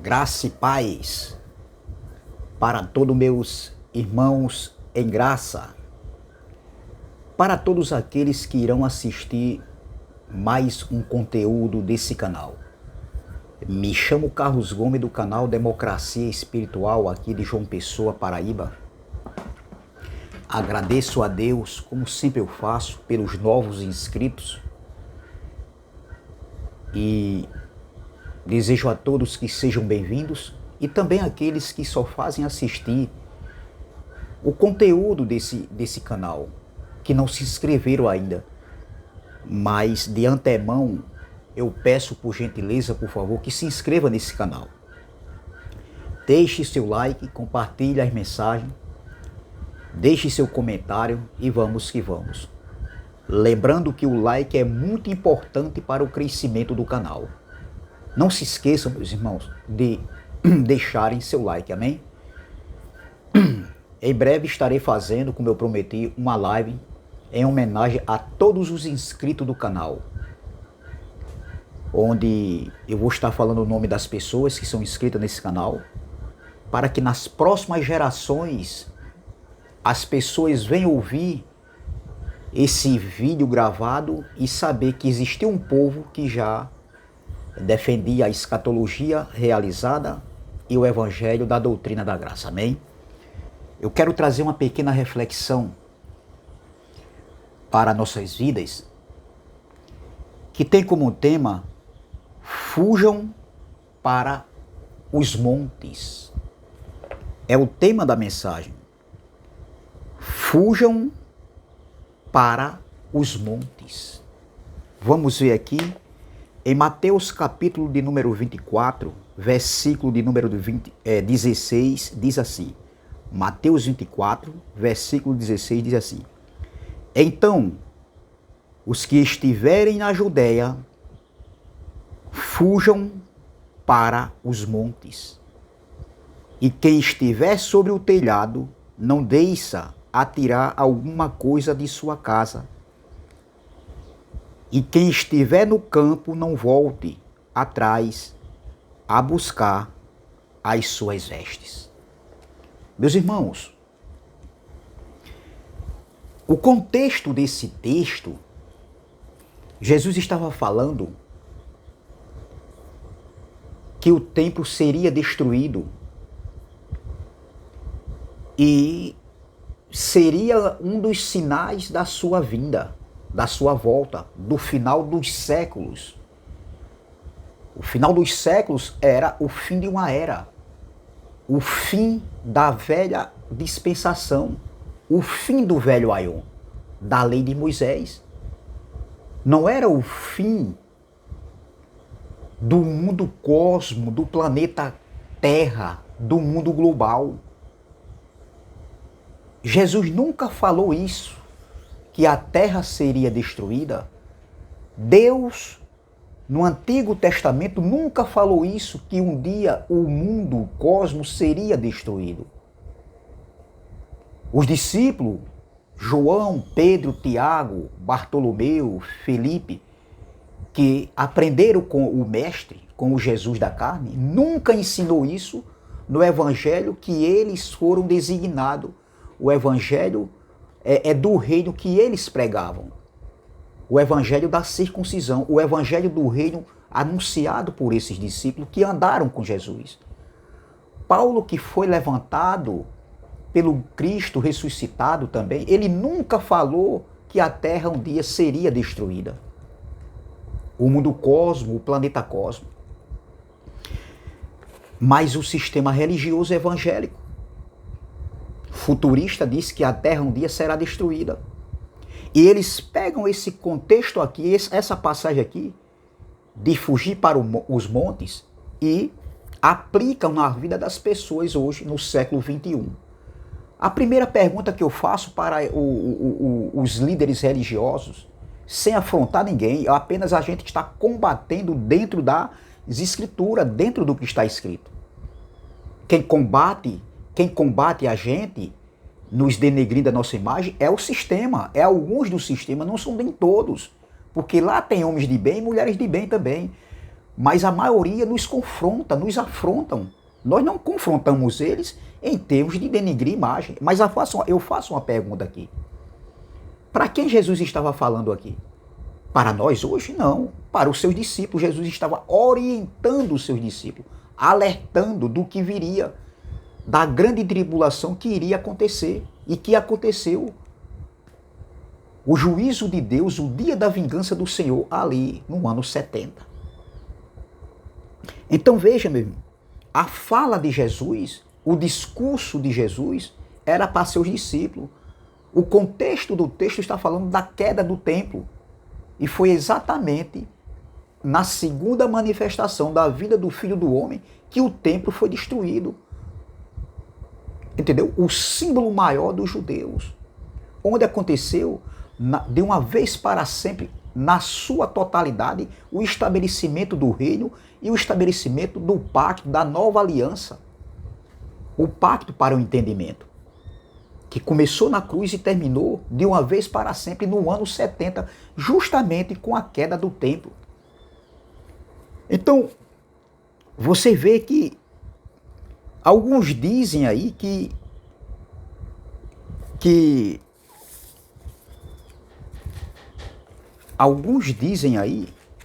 Graça e paz para todos meus irmãos em graça, para todos aqueles que irão assistir mais um conteúdo desse canal. Me chamo Carlos Gomes do canal Democracia Espiritual aqui de João Pessoa, Paraíba. Agradeço a Deus, como sempre eu faço, pelos novos inscritos e desejo a todos que sejam bem-vindos e também aqueles que só fazem assistir o conteúdo desse canal, que não se inscreveram ainda. Mas de antemão eu peço por gentileza, por favor, que se inscreva nesse canal. Deixe seu like, compartilhe as mensagens, deixe seu comentário e vamos que vamos. Lembrando que o like é muito importante para o crescimento do canal. Não se esqueçam, meus irmãos, de deixarem seu like, amém? Em breve estarei fazendo, como eu prometi, uma live em homenagem a todos os inscritos do canal, onde eu vou estar falando o nome das pessoas que são inscritas nesse canal, para que nas próximas gerações as pessoas venham ouvir esse vídeo gravado e saber que existiu um povo que já defendia a escatologia realizada e o evangelho da doutrina da graça, amém? Eu quero trazer uma pequena reflexão para nossas vidas, que tem como tema: fujam para os montes. É o tema da mensagem. Fujam para os montes. Vamos ver aqui em Mateus capítulo de número 24, versículo de número 16, diz assim. Mateus 24, versículo 16 diz assim: então, os que estiverem na Judéia, fujam para os montes. E quem estiver sobre o telhado, não deixa atirar alguma coisa de sua casa. E quem estiver no campo, não volte atrás a buscar as suas vestes. Meus irmãos, o contexto desse texto, Jesus estava falando que o templo seria destruído e seria um dos sinais da sua vinda, da sua volta, do final dos séculos. O final dos séculos era o fim de uma era, o fim da velha dispensação, o fim do velho Aion, da lei de Moisés. Não era o fim do mundo cosmo, do planeta Terra, do mundo global. Jesus nunca falou isso, que a Terra seria destruída. Deus, no Antigo Testamento, nunca falou isso, que um dia o mundo, o cosmos, seria destruído. Os discípulos, João, Pedro, Tiago, Bartolomeu, Felipe, que aprenderam com o Mestre, com o Jesus da carne, nunca ensinou isso no Evangelho que eles foram designados. O Evangelho é do reino que eles pregavam. O Evangelho da circuncisão, o Evangelho do reino anunciado por esses discípulos que andaram com Jesus. Paulo, que foi levantado pelo Cristo ressuscitado também, ele nunca falou que a Terra um dia seria destruída. O mundo cosmo, o planeta cosmo. Mas o sistema religioso evangélico futurista diz que a Terra um dia será destruída. E eles pegam esse contexto aqui, essa passagem aqui, de fugir para os montes, e aplicam na vida das pessoas hoje, no século XXI. A primeira pergunta que eu faço para os líderes religiosos, sem afrontar ninguém, apenas a gente está combatendo dentro das escrituras, dentro do que está escrito. Quem combate a gente, nos denegrindo a nossa imagem, é o sistema, é alguns do sistema, não são nem todos, porque lá tem homens de bem e mulheres de bem também. mas a maioria nos confronta, nos afrontam. Nós não confrontamos eles em termos de denegrir imagem. Mas eu faço uma pergunta aqui. Para quem Jesus estava falando aqui? Para nós hoje, não. Para os seus discípulos, Jesus estava orientando os seus discípulos, alertando do que viria, da grande tribulação que iria acontecer e que aconteceu. O juízo de Deus, o dia da vingança do Senhor, ali no ano 70. Então veja, meu irmão, a fala de Jesus, o discurso de Jesus era para seus discípulos. O contexto do texto está falando da queda do templo. E foi exatamente na segunda manifestação da vida do Filho do Homem que o templo foi destruído. Entendeu? O símbolo maior dos judeus. Onde aconteceu, de uma vez para sempre, na sua totalidade, o estabelecimento do reino e o estabelecimento do pacto, da nova aliança. O pacto para o entendimento, que começou na cruz e terminou de uma vez para sempre no ano 70, justamente com a queda do templo. Então, você vê que alguns dizem aí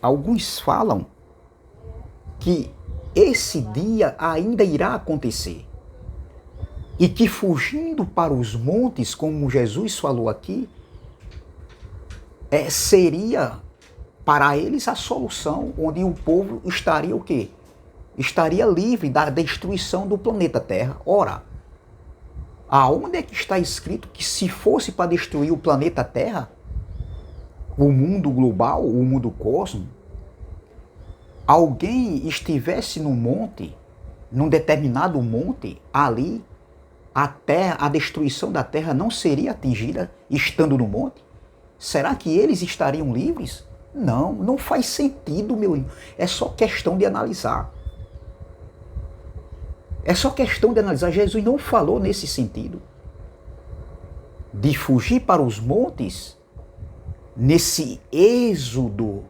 alguns falam que esse dia ainda irá acontecer. E que fugindo para os montes, como Jesus falou aqui, seria para eles a solução, onde o povo estaria o quê? Estaria livre da destruição do planeta Terra. Ora, aonde é que está escrito que se fosse para destruir o planeta Terra, o mundo global, o mundo cósmico, alguém estivesse no monte, num determinado monte, ali, a destruição da terra não seria atingida estando no monte? Será que eles estariam livres? Não, não faz sentido, meu irmão. É só questão de analisar. É só questão de analisar. Jesus não falou nesse sentido. De fugir para os montes, nesse êxodo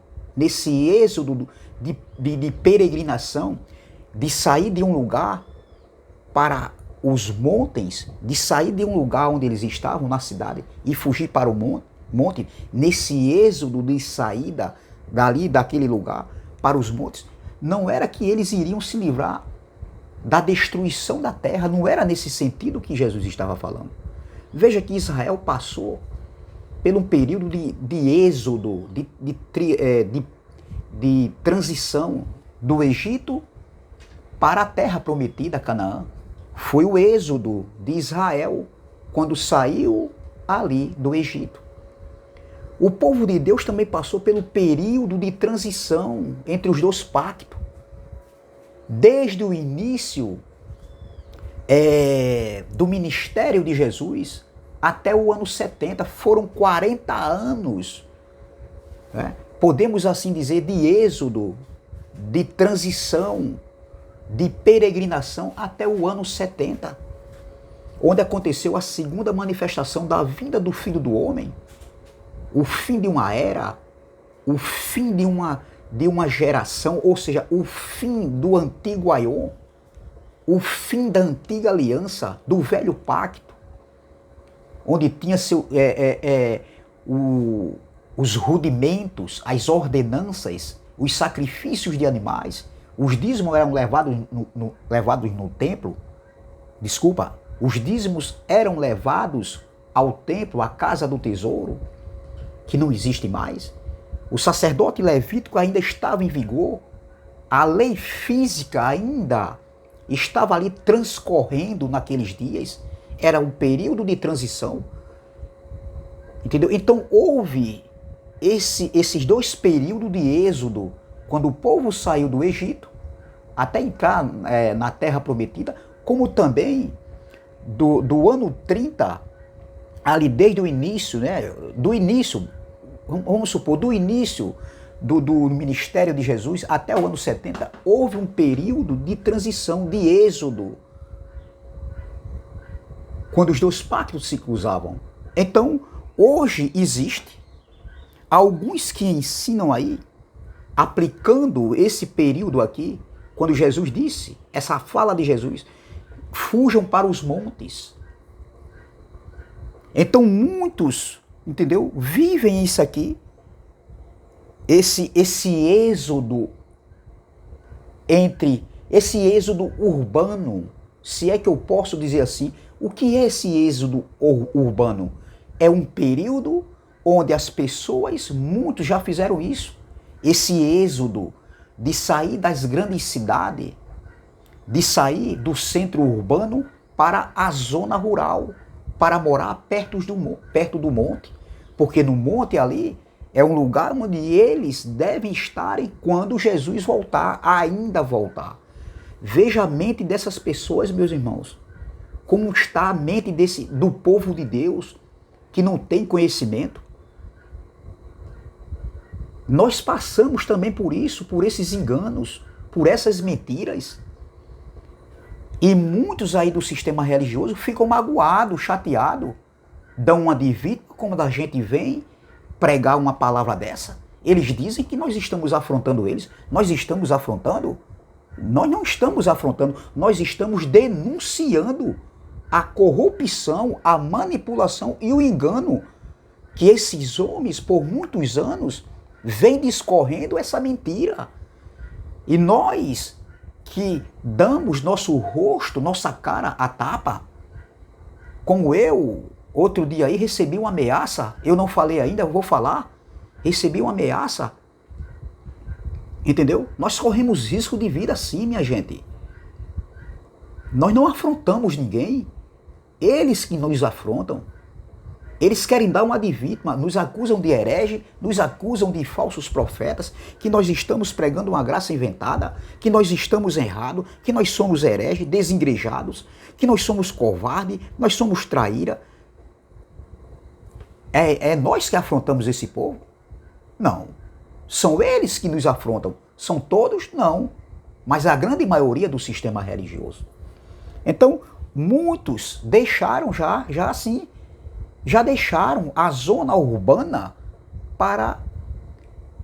de peregrinação, de sair de um lugar para os montes, de sair de um lugar onde eles estavam, na cidade, e fugir para o monte, nesse êxodo de saída daquele lugar para os montes, não era que eles iriam se livrar da destruição da terra, não era nesse sentido que Jesus estava falando. Veja que Israel passou por um período de êxodo, de transição do Egito para a terra prometida, Canaã. Foi o êxodo de Israel quando saiu ali do Egito. O povo de Deus também passou pelo período de transição entre os dois pactos. Desde o início do ministério de Jesus até o ano 70, foram 40 anos, né? Podemos assim dizer, de êxodo, de transição, de peregrinação até o ano 70, onde aconteceu a segunda manifestação da vinda do Filho do Homem, o fim de uma era, o fim de uma geração, ou seja, o fim do antigo Aion, o fim da antiga aliança, do velho pacto, onde tinha os rudimentos, as ordenanças, os sacrifícios de animais. Os dízimos eram levados no templo. Desculpa, os dízimos eram levados ao templo, à casa do tesouro, que não existe mais. O sacerdote levítico ainda estava em vigor. A lei física ainda estava ali transcorrendo naqueles dias. Era um período de transição. Entendeu? Então houve esses dois períodos de êxodo, quando o povo saiu do Egito até entrar na Terra Prometida, como também do ano 30, ali desde o início, né? Vamos supor, do início do ministério de Jesus até o ano 70, houve um período de transição, de êxodo, quando os dois pactos se cruzavam. Então, hoje existe alguns que ensinam aí aplicando esse período aqui, quando Jesus disse, essa fala de Jesus, fujam para os montes. Então muitos, entendeu? Vivem isso aqui, esse êxodo esse êxodo urbano, se é que eu posso dizer assim. O que é esse êxodo urbano? É um período onde as pessoas, muitos já fizeram isso, esse êxodo de sair das grandes cidades, de sair do centro urbano para a zona rural, para morar perto do monte, porque no monte ali é um lugar onde eles devem estar quando Jesus voltar, ainda voltar. Veja a mente dessas pessoas, meus irmãos, como está a mente do povo de Deus, que não tem conhecimento. Nós passamos também por isso, por esses enganos, por essas mentiras. E muitos aí do sistema religioso ficam magoados, chateados, dão uma de vítima quando a gente vem pregar uma palavra dessa. Eles dizem que nós estamos afrontando eles. Nós estamos afrontando? Nós não estamos afrontando, nós estamos denunciando a corrupção, a manipulação e o engano que esses homens, por muitos anos, vêm discorrendo essa mentira. E nós que damos nosso rosto, nossa cara à tapa, como eu, outro dia aí, recebi uma ameaça, eu não falei ainda, eu vou falar, recebi uma ameaça, entendeu? Nós corremos risco de vida sim, minha gente. Nós não afrontamos ninguém, eles que nos afrontam. Eles querem dar uma de vítima, nos acusam de herege, nos acusam de falsos profetas, que nós estamos pregando uma graça inventada, que nós estamos errados, que nós somos hereges, desengrejados, que nós somos covardes, nós somos traíra. É nós que afrontamos esse povo? Não. São eles que nos afrontam. São todos? Não. Mas a grande maioria do sistema religioso. Então, muitos deixaram já assim, já deixaram a zona urbana para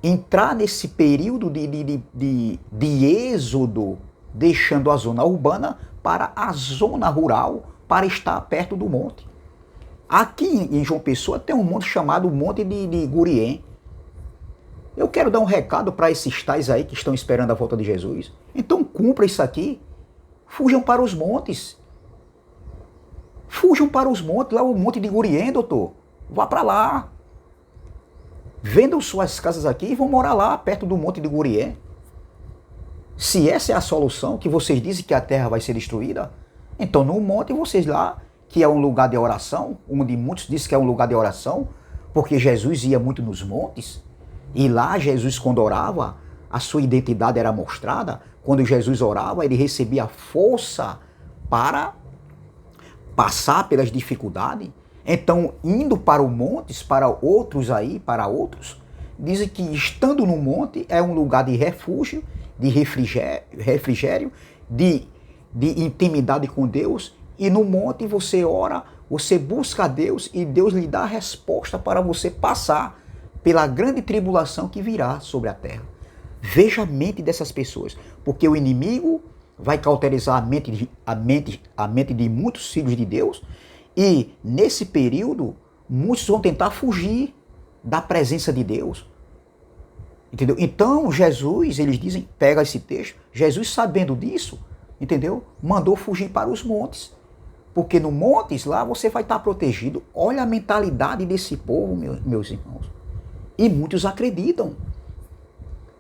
entrar nesse período de êxodo, deixando a zona urbana para a zona rural, para estar perto do monte. Aqui em João Pessoa tem um monte chamado Monte de Guriem. Eu quero dar um recado para esses tais aí que estão esperando a volta de Jesus. Então cumpra isso aqui. Fujam para os montes. Fujam para os montes, lá o Monte de Guriem, doutor. Vá para lá. Vendam suas casas aqui e vão morar lá, perto do Monte de Guriem. Se essa é a solução, que vocês dizem que a terra vai ser destruída, então no monte vocês lá, que é um lugar de oração, onde muitos dizem que é um lugar de oração, porque Jesus ia muito nos montes, e lá Jesus, quando orava, a sua identidade era mostrada. Quando Jesus orava, ele recebia força para passar pelas dificuldades. Então, indo para os montes, para outros, dizem que estando no monte é um lugar de refúgio, de refrigério, de intimidade com Deus. E no monte você ora, você busca a Deus e Deus lhe dá a resposta para você passar pela grande tribulação que virá sobre a terra. Veja a mente dessas pessoas, porque o inimigo vai cauterizar a mente de muitos filhos de Deus, e nesse período muitos vão tentar fugir da presença de Deus. Entendeu? Então Jesus, eles dizem, pega esse texto, Jesus sabendo disso, entendeu? Mandou fugir para os montes. Porque no montes lá você vai estar protegido. Olha a mentalidade desse povo, meus irmãos. E muitos acreditam.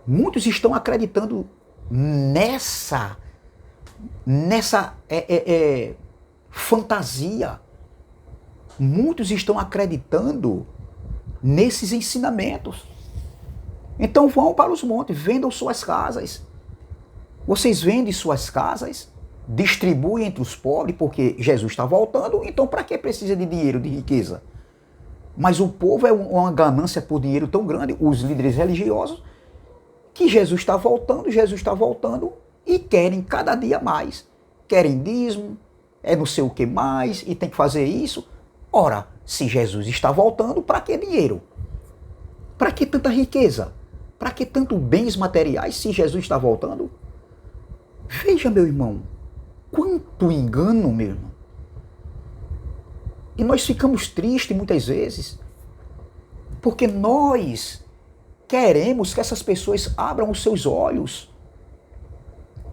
Muitos estão acreditando nessa fantasia. Muitos estão acreditando nesses ensinamentos. Então vão para os montes, vendam suas casas. Vocês vendem suas casas, distribuem entre os pobres, porque Jesus está voltando, então para que precisa de dinheiro, de riqueza? Mas o povo é uma ganância por dinheiro tão grande, os líderes religiosos, que Jesus está voltando e querem cada dia mais. Querem dízimo, não sei o que mais, e tem que fazer isso. Ora, se Jesus está voltando, para que dinheiro? Para que tanta riqueza? Para que tanto bens materiais se Jesus está voltando? Veja, meu irmão, quanto engano, meu irmão. E nós ficamos tristes muitas vezes, porque nós queremos que essas pessoas abram os seus olhos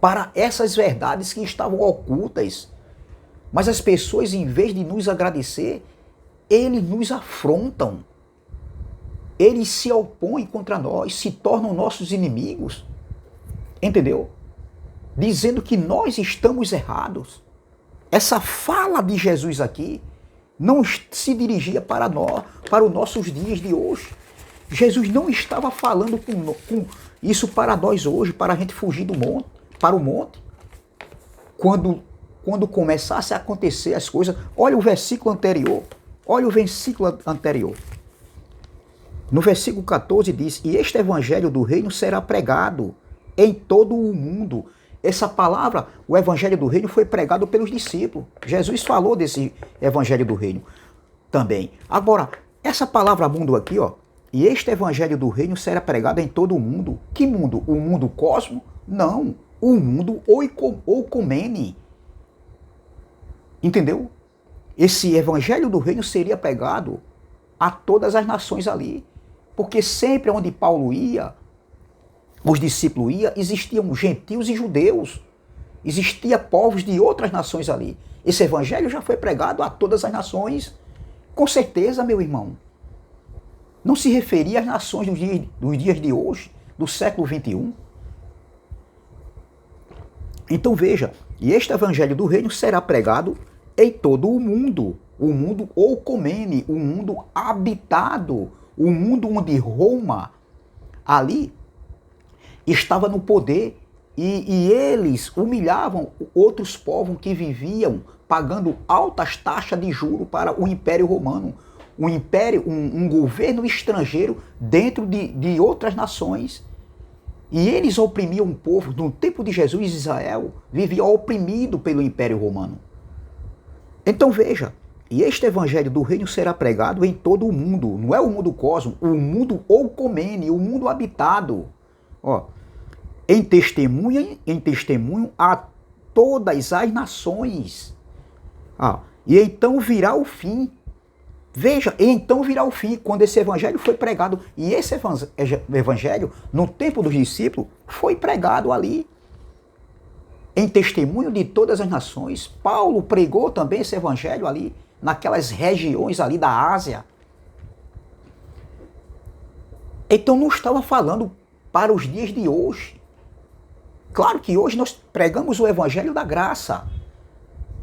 para essas verdades que estavam ocultas. Mas as pessoas, em vez de nos agradecer, eles nos afrontam. Eles se opõem contra nós, se tornam nossos inimigos. Entendeu? Dizendo que nós estamos errados. Essa fala de Jesus aqui não se dirigia para nós, para os nossos dias de hoje. Jesus não estava falando com isso para nós hoje, para a gente fugir do monte, para o monte. Quando começasse a acontecer as coisas, olha o versículo anterior. Olha o versículo anterior. No versículo 14 diz: e este evangelho do reino será pregado em todo o mundo. Essa palavra, o evangelho do reino, foi pregado pelos discípulos. Jesus falou desse evangelho do reino também. Agora, essa palavra mundo aqui, ó, e este evangelho do reino será pregado em todo o mundo. Que mundo? O mundo cosmo? Não. O mundo oicomene. Entendeu? Esse evangelho do reino seria pregado a todas as nações ali. Porque sempre onde Paulo ia, os discípulos iam, existiam gentios e judeus. Existiam povos de outras nações ali. Esse evangelho já foi pregado a todas as nações. Com certeza, meu irmão. Não se referia às nações dos dias de hoje, do século XXI. Então veja, e este evangelho do reino será pregado em todo o mundo oicomene, o mundo habitado, o mundo onde Roma, ali, estava no poder e eles humilhavam outros povos que viviam pagando altas taxas de juros para o Império Romano. Um império, um governo estrangeiro dentro de outras nações. E eles oprimiam o povo. No tempo de Jesus, Israel vivia oprimido pelo Império Romano. Então veja, e este evangelho do reino será pregado em todo o mundo. Não é o mundo cosmo, o mundo oicomene, o mundo habitado. Ó, em testemunho a todas as nações. E então virá o fim. Veja, e então virá o fim, quando esse evangelho foi pregado. E esse evangelho, no tempo dos discípulos, foi pregado ali. Em testemunho de todas as nações. Paulo pregou também esse evangelho ali, naquelas regiões ali da Ásia. Então não estava falando para os dias de hoje. Claro que hoje nós pregamos o evangelho da graça,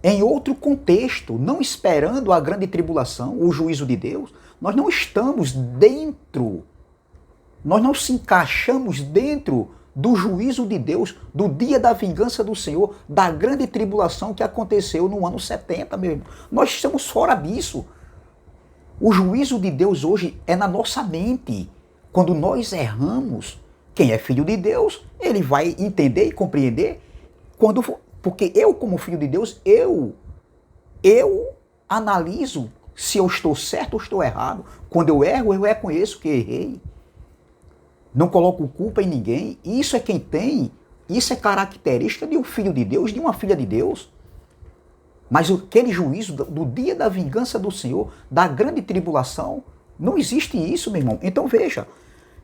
em outro contexto, não esperando a grande tribulação, o juízo de Deus. Nós não estamos dentro, nós não se encaixamos dentro do juízo de Deus, do dia da vingança do Senhor, da grande tribulação que aconteceu no ano 70, meu irmão. Nós estamos fora disso. O juízo de Deus hoje é na nossa mente. Quando nós erramos, quem é filho de Deus, ele vai entender e compreender porque eu, como filho de Deus, eu analiso se eu estou certo ou estou errado. Quando eu erro, eu reconheço que errei. Não coloco culpa em ninguém. Isso é quem tem, isso é característica de um filho de Deus, de uma filha de Deus. Mas aquele juízo do dia da vingança do Senhor, da grande tribulação, não existe isso, meu irmão. Então veja,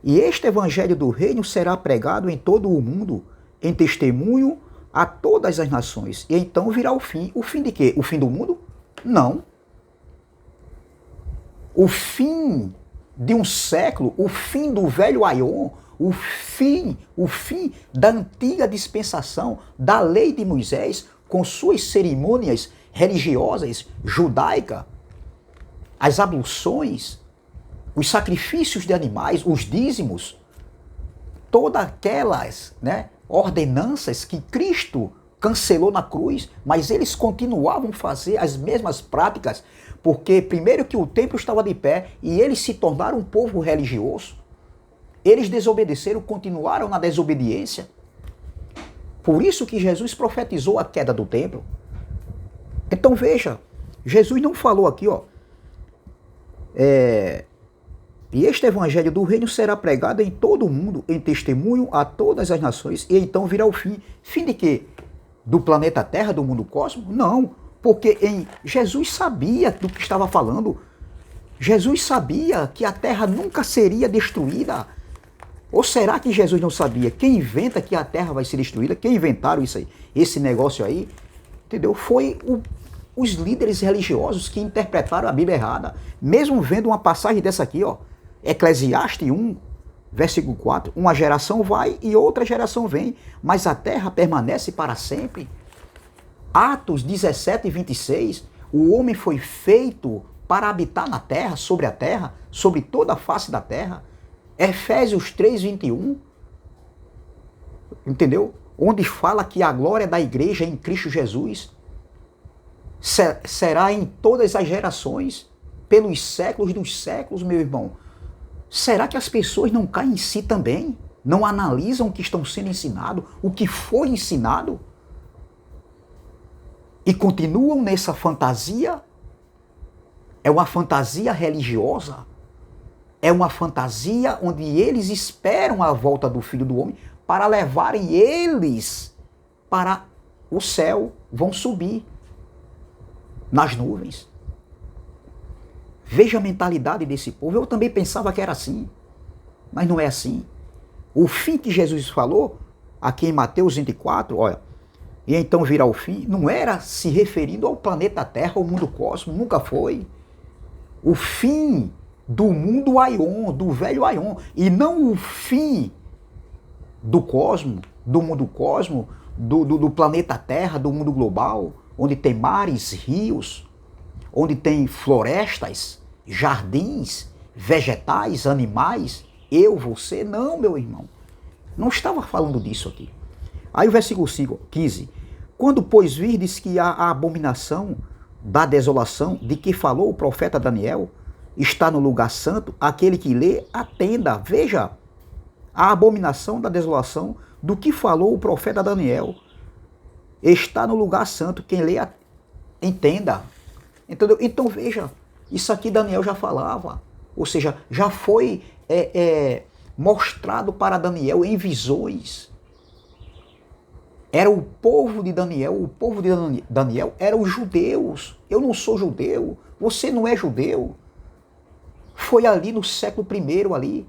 e este evangelho do reino será pregado em todo o mundo, em testemunho a todas as nações. E então virá o fim. O fim de quê? O fim do mundo? Não. O fim de um século, o fim do velho Aion, o fim da antiga dispensação, da lei de Moisés, com suas cerimônias religiosas, judaicas, as abluções, os sacrifícios de animais, os dízimos, todas aquelas, ordenanças que Cristo cancelou na cruz, mas eles continuavam a fazer as mesmas práticas, porque primeiro que o templo estava de pé e eles se tornaram um povo religioso, eles desobedeceram, continuaram na desobediência. Por isso que Jesus profetizou a queda do templo. Então veja, Jesus não falou aqui, E este evangelho do reino será pregado em todo o mundo, em testemunho a todas as nações, e então virá o fim. Fim de quê? Do planeta Terra, do mundo cósmico? Não, porque Jesus sabia do que estava falando. Jesus sabia que a Terra nunca seria destruída. Ou será que Jesus não sabia? Quem inventa que a Terra vai ser destruída? Quem inventaram isso aí? Esse negócio aí, entendeu? Foi os líderes religiosos que interpretaram a Bíblia errada. Mesmo vendo uma passagem dessa aqui, ó, Eclesiastes 1, versículo 4, uma geração vai e outra geração vem, mas a Terra permanece para sempre. Atos 17 e 26, o homem foi feito para habitar na terra, sobre toda a face da terra. Efésios 3, 21, entendeu? Onde fala que a glória da igreja em Cristo Jesus será em todas as gerações, pelos séculos dos séculos, meu irmão. Será que as pessoas não caem em si também? Não analisam o que estão sendo ensinado, o que foi ensinado? E continuam nessa fantasia? É uma fantasia religiosa? É uma fantasia onde eles esperam a volta do Filho do Homem para levarem eles para o céu, vão subir nas nuvens. Veja a mentalidade desse povo. Eu também pensava que era assim, mas não é assim. O fim que Jesus falou, aqui em Mateus 24, olha, e então virá o fim, não era se referindo ao planeta Terra, ao mundo cósmico, nunca foi. O fim do mundo Aion, do velho Aion, e não o fim do cosmo, do mundo cosmo, do planeta Terra, do mundo global, onde tem mares, rios, onde tem florestas, jardins, vegetais, animais, eu, você, não, meu irmão. Não estava falando disso aqui. Aí o versículo 15. Quando, pois, virdes que a abominação da desolação de que falou o profeta Daniel está no lugar santo, aquele que lê, atenda. Veja, a abominação da desolação do que falou o profeta Daniel está no lugar santo. Quem lê, entenda. Entendeu? Então veja, isso aqui Daniel já falava. Ou seja, já foi mostrado para Daniel em visões. Era o povo de Daniel, o povo de Daniel eram os judeus. Eu não sou judeu, você não é judeu. Foi ali no século I ali.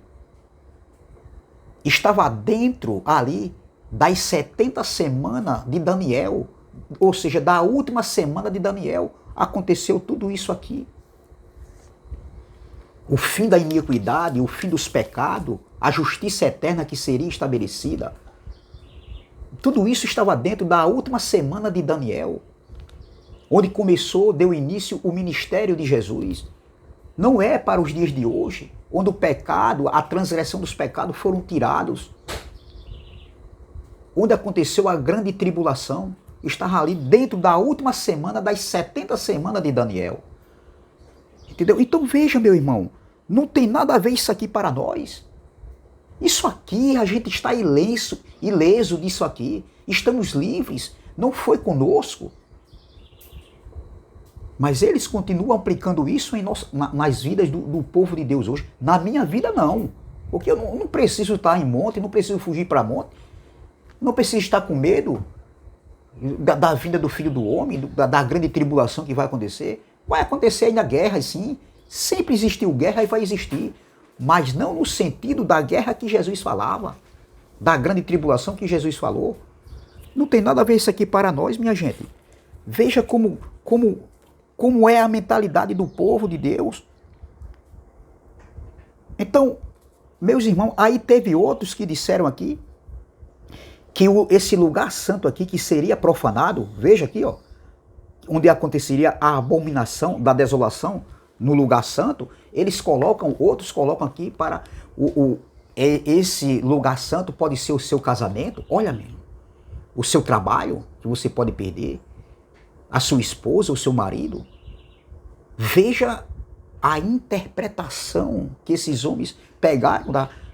Estava dentro ali das 70 semanas de Daniel, ou seja, da última semana de Daniel, aconteceu tudo isso aqui. O fim da iniquidade, o fim dos pecados, a justiça eterna que seria estabelecida. Tudo isso estava dentro da última semana de Daniel, onde deu início o ministério de Jesus. Não é para os dias de hoje, onde o pecado, a transgressão dos pecados foram tirados. Onde aconteceu a grande tribulação, estava ali dentro da última semana das 70 semanas de Daniel. Entendeu? Então veja, meu irmão, não tem nada a ver isso aqui para nós. Isso aqui, a gente está ileso disso aqui. Estamos livres. Não foi conosco. Mas eles continuam aplicando isso nas vidas do povo de Deus hoje. Na minha vida, não. Porque eu não preciso estar em monte, não preciso fugir para monte. Não preciso estar com medo da vinda do Filho do Homem, da grande tribulação que vai acontecer. Vai acontecer ainda guerra, sim. Sempre existiu guerra e vai existir. Mas não no sentido da guerra que Jesus falava, da grande tribulação que Jesus falou. Não tem nada a ver isso aqui para nós, minha gente. Veja como é a mentalidade do povo de Deus. Então, meus irmãos, aí teve outros que disseram aqui que esse lugar santo aqui que seria profanado, veja aqui, ó, onde aconteceria a abominação da desolação, no lugar santo, outros colocam aqui para esse lugar santo pode ser o seu casamento, olha mesmo, o seu trabalho que você pode perder, a sua esposa, o seu marido. Veja a interpretação que esses homens pegaram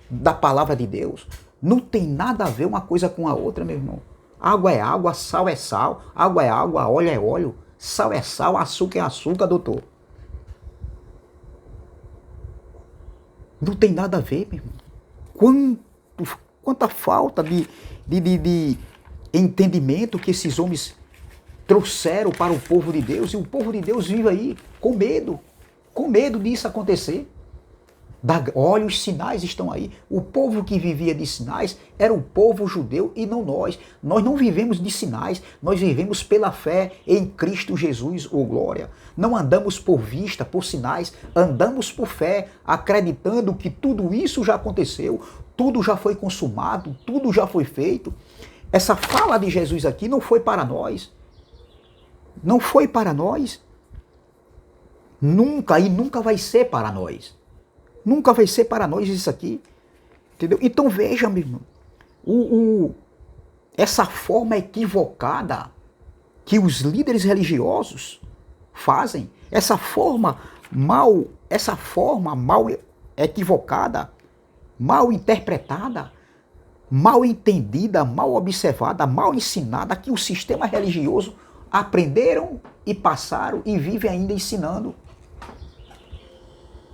da palavra de Deus. Não tem nada a ver uma coisa com a outra, meu irmão. Água é água, sal é sal, água é água, óleo é óleo, sal é sal, açúcar é açúcar, doutor. Não tem nada a ver, meu irmão. Quanta falta de entendimento que esses homens trouxeram para o povo de Deus, e o povo de Deus vive aí com medo disso acontecer. Olha, os sinais estão aí. O povo que vivia de sinais era o povo judeu e não nós. Nós não vivemos de sinais, nós vivemos pela fé em Cristo Jesus, ô glória. Não andamos por vista, por sinais, andamos por fé, acreditando que tudo isso já aconteceu, tudo já foi consumado, tudo já foi feito. Essa fala de Jesus aqui não foi para nós. Não foi para nós. Nunca e nunca vai ser para nós. Nunca vai ser para nós isso aqui. Entendeu? Então veja, meu irmão, essa forma equivocada que os líderes religiosos fazem, essa forma mal equivocada, mal interpretada, mal entendida, mal observada, mal ensinada, que o sistema religioso aprenderam e passaram e vivem ainda ensinando.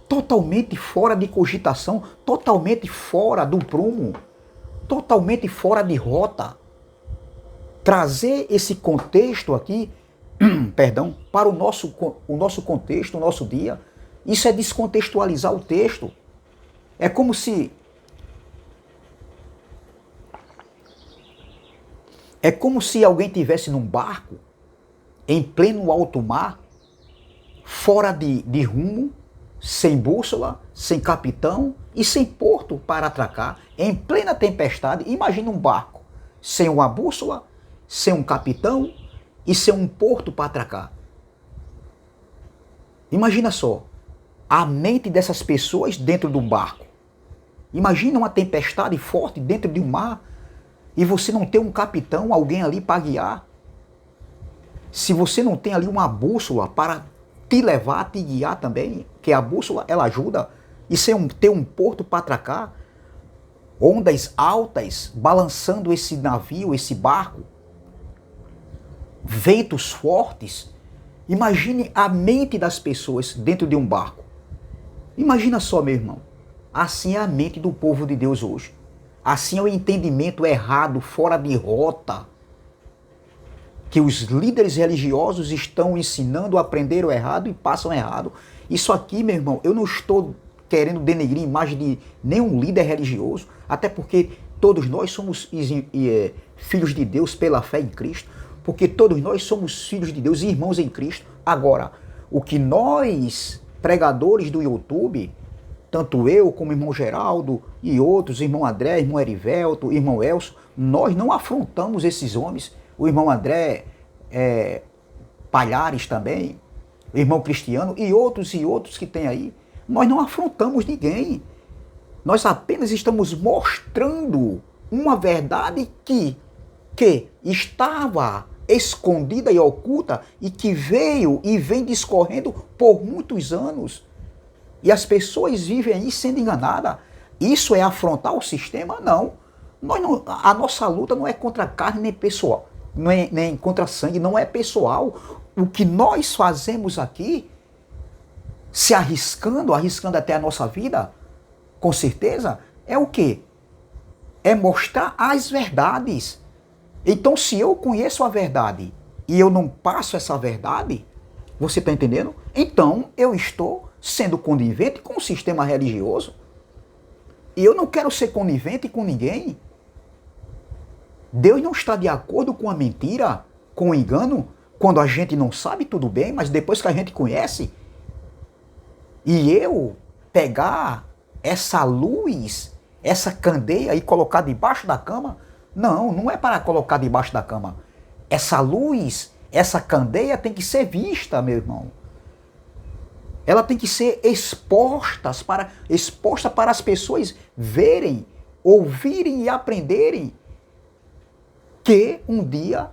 Totalmente fora de cogitação, totalmente fora do prumo, totalmente fora de rota. Trazer esse contexto aqui, perdão, para o nosso contexto, o nosso dia, isso é descontextualizar o texto. É como se alguém tivesse num barco, em pleno alto mar, fora de rumo, sem bússola, sem capitão e sem porto para atracar, em plena tempestade. Imagina um barco sem uma bússola, sem um capitão e sem um porto para atracar. Imagina só, a mente dessas pessoas dentro de um barco. Imagina uma tempestade forte dentro de um mar e você não tem um capitão, alguém ali para guiar. Se você não tem ali uma bússola para te levar, te guiar também, que a bússola ela ajuda, e ter um porto para atracar, ondas altas balançando esse navio, esse barco, ventos fortes. Imagine a mente das pessoas dentro de um barco. Imagina só, meu irmão, assim é a mente do povo de Deus hoje. Assim é o entendimento errado, fora de rota, que os líderes religiosos estão ensinando, aprenderam errado e passam errado. Isso aqui, meu irmão, eu não estou querendo denegrir a imagem de nenhum líder religioso, até porque todos nós somos filhos de Deus pela fé em Cristo, porque todos nós somos filhos de Deus e irmãos em Cristo. Agora, o que nós, pregadores do YouTube, tanto eu como o irmão Geraldo e outros, irmão André, irmão Erivelto, irmão Elcio, nós não afrontamos esses homens. O irmão André Palhares também, o irmão Cristiano e outros que tem aí. Nós não afrontamos ninguém. Nós apenas estamos mostrando uma verdade que estava escondida e oculta e que veio e vem discorrendo por muitos anos. E as pessoas vivem aí sendo enganadas. Isso é afrontar o sistema? Não. A nossa luta não é contra carne nem pessoal. Nem contra sangue, não é pessoal. O que nós fazemos aqui, se arriscando até a nossa vida, com certeza, é o quê? É mostrar as verdades. Então, se eu conheço a verdade e eu não passo essa verdade, você está entendendo? Então, eu estou sendo conivente com o sistema religioso. E eu não quero ser conivente com ninguém. Deus não está de acordo com a mentira, com o engano, quando a gente não sabe, tudo bem, mas depois que a gente conhece, e eu pegar essa luz, essa candeia e colocar debaixo da cama, não é para colocar debaixo da cama. Essa luz, essa candeia tem que ser vista, meu irmão. Ela tem que ser exposta para as pessoas verem, ouvirem e aprenderem que um dia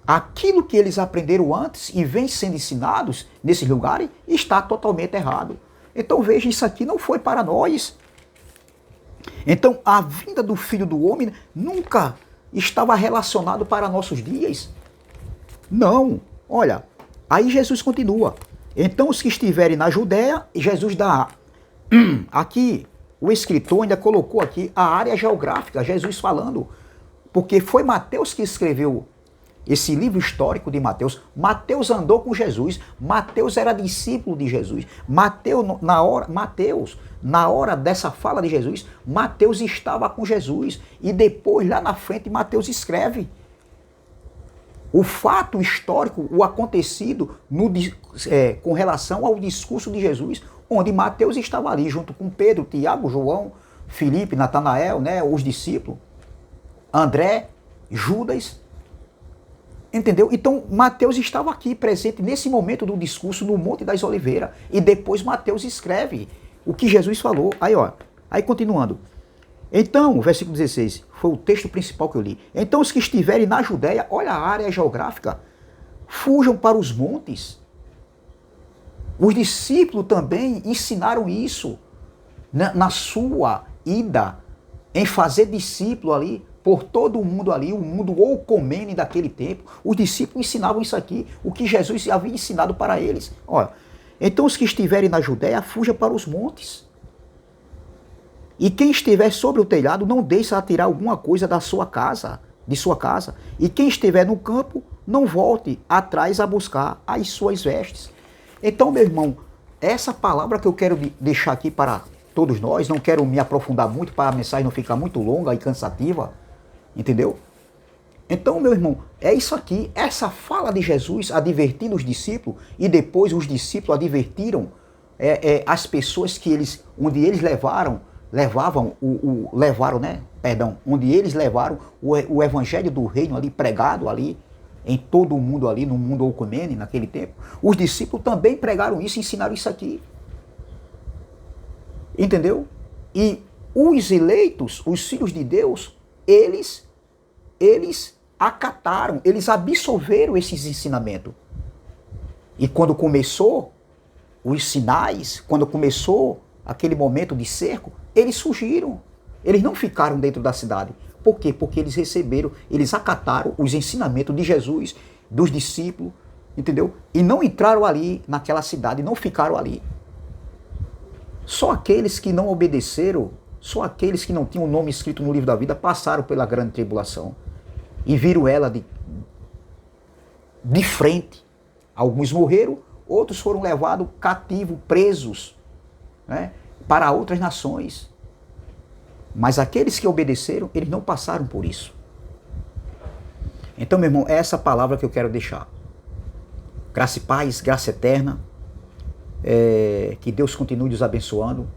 aquilo que eles aprenderam antes e vem sendo ensinados nesses lugares está totalmente errado. Então veja, isso aqui não foi para nós. Então a vinda do Filho do Homem nunca estava relacionado para nossos dias. Não. Olha, aí Jesus continua. Então os que estiverem na Judéia, Jesus dá aqui, o escritor ainda colocou aqui a área geográfica, Jesus falando, porque foi Mateus que escreveu esse livro histórico de Mateus. Mateus andou com Jesus, Mateus era discípulo de Jesus. Mateus, na hora dessa fala de Jesus, Mateus estava com Jesus. E depois, lá na frente, Mateus escreve o fato histórico, o acontecido com relação ao discurso de Jesus, onde Mateus estava ali junto com Pedro, Tiago, João, Filipe, Natanael, né, os discípulos, André, Judas. Entendeu? Então, Mateus estava aqui presente nesse momento do discurso no Monte das Oliveiras. E depois Mateus escreve o que Jesus falou. Aí continuando. Então, versículo 16, foi o texto principal que eu li. Então os que estiverem na Judéia, olha a área geográfica, fujam para os montes. Os discípulos também ensinaram isso na sua ida em fazer discípulo ali, por todo o mundo ali, o mundo ocomene daquele tempo. Os discípulos ensinavam isso aqui, o que Jesus havia ensinado para eles. Olha, então os que estiverem na Judéia, fuja para os montes. E quem estiver sobre o telhado, não deixe atirar alguma coisa de sua casa. E quem estiver no campo, não volte atrás a buscar as suas vestes. Então, meu irmão, essa palavra que eu quero deixar aqui para todos nós, não quero me aprofundar muito para a mensagem não ficar muito longa e cansativa, entendeu? Então, meu irmão, é isso aqui, essa fala de Jesus advertindo os discípulos, e depois os discípulos advertiram as pessoas onde eles levaram o evangelho do reino ali, pregado ali, em todo o mundo ali, no mundo ocumene, naquele tempo. Os discípulos também pregaram isso, ensinaram isso aqui. Entendeu? E os eleitos, os filhos de Deus, eles acataram, eles absorveram esses ensinamentos. E quando começou os sinais, quando começou aquele momento de cerco, eles fugiram. Eles não ficaram dentro da cidade. Por quê? Porque eles acataram os ensinamentos de Jesus, dos discípulos, entendeu? E não entraram ali naquela cidade, não ficaram ali. Só aqueles que não obedeceram, só aqueles que não tinham o nome escrito no livro da vida, passaram pela grande tribulação e viram ela de frente. Alguns morreram, outros foram levados cativos, presos, né, para outras nações. Mas aqueles que obedeceram, eles não passaram por isso. Então, meu irmão, é essa palavra que eu quero deixar. Graça e paz, graça eterna. Que Deus continue nos abençoando.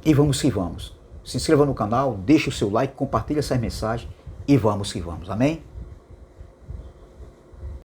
E vamos que vamos. Se inscreva no canal, deixe o seu like, compartilhe essa mensagem e vamos que vamos. Amém?